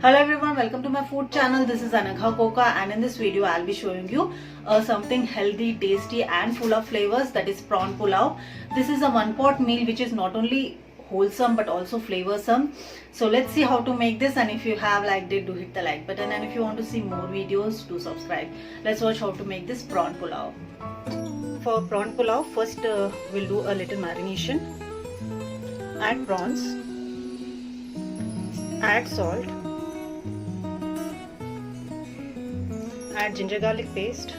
Hello everyone, welcome to my food channel. This is Anagha and in this video I'll be showing you something healthy, tasty and full of flavors, that is prawn pulao. This is a one pot meal which is not only wholesome but also flavorsome. So let's see how to make this, and if you have liked it, do hit the like button, and if you want to see more videos, do subscribe. Let's watch how to make this prawn pulao. For prawn pulao, first we'll do a little marination. Add prawns, add salt, add ginger garlic paste,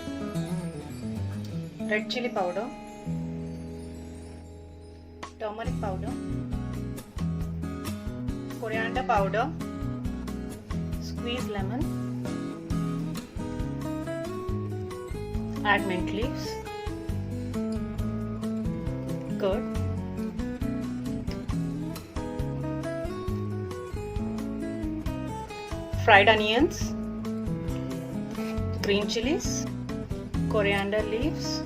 red chili powder, turmeric powder, coriander powder, squeeze lemon, add mint leaves, curd, fried onions, green chilies, coriander leaves,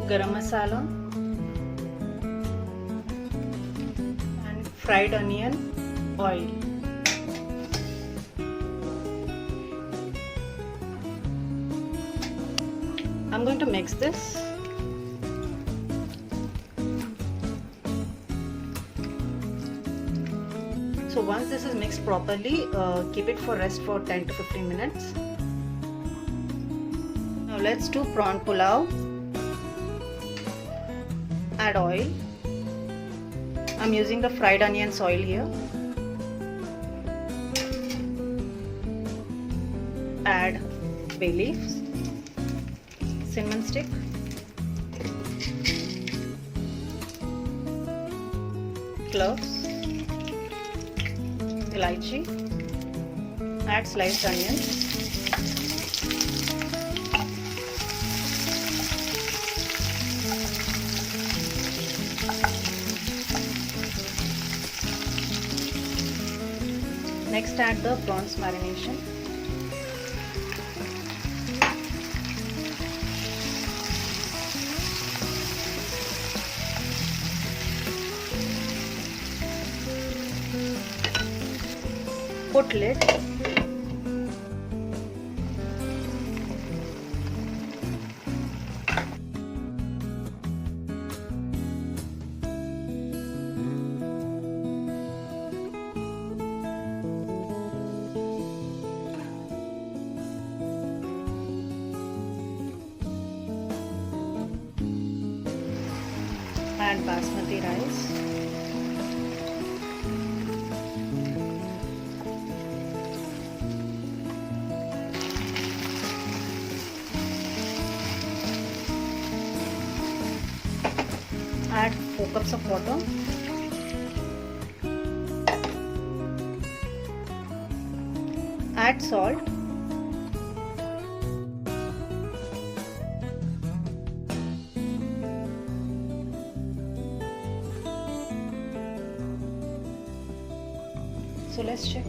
garam masala, and fried onion oil. I'm going to mix this. So once this is mixed properly, keep it for rest for 10 to 15 minutes. Now let's do prawn pulao. Add oil. I'm using the fried onions oil here. Add bay leaves, cinnamon stick, cloves, elaichi, add sliced onions, next add the prawns marination, put lid, add basmati rice, add 4 cups of water, add salt, so let's check.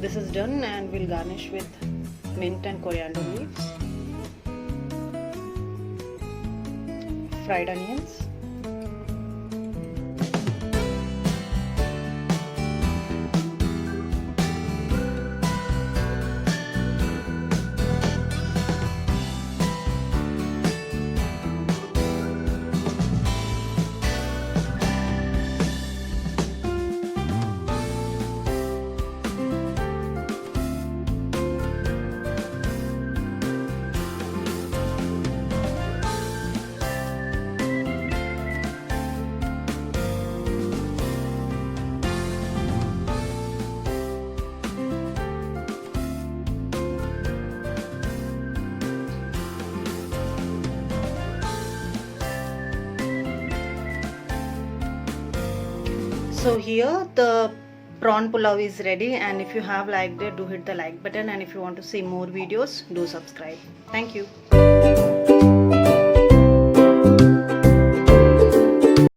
This is done, and we'll garnish with mint and coriander leaves, fried onions, So here the prawn pulao is ready, and if you have liked it, do hit the like button, and if you want to see more videos, do subscribe. Thank you.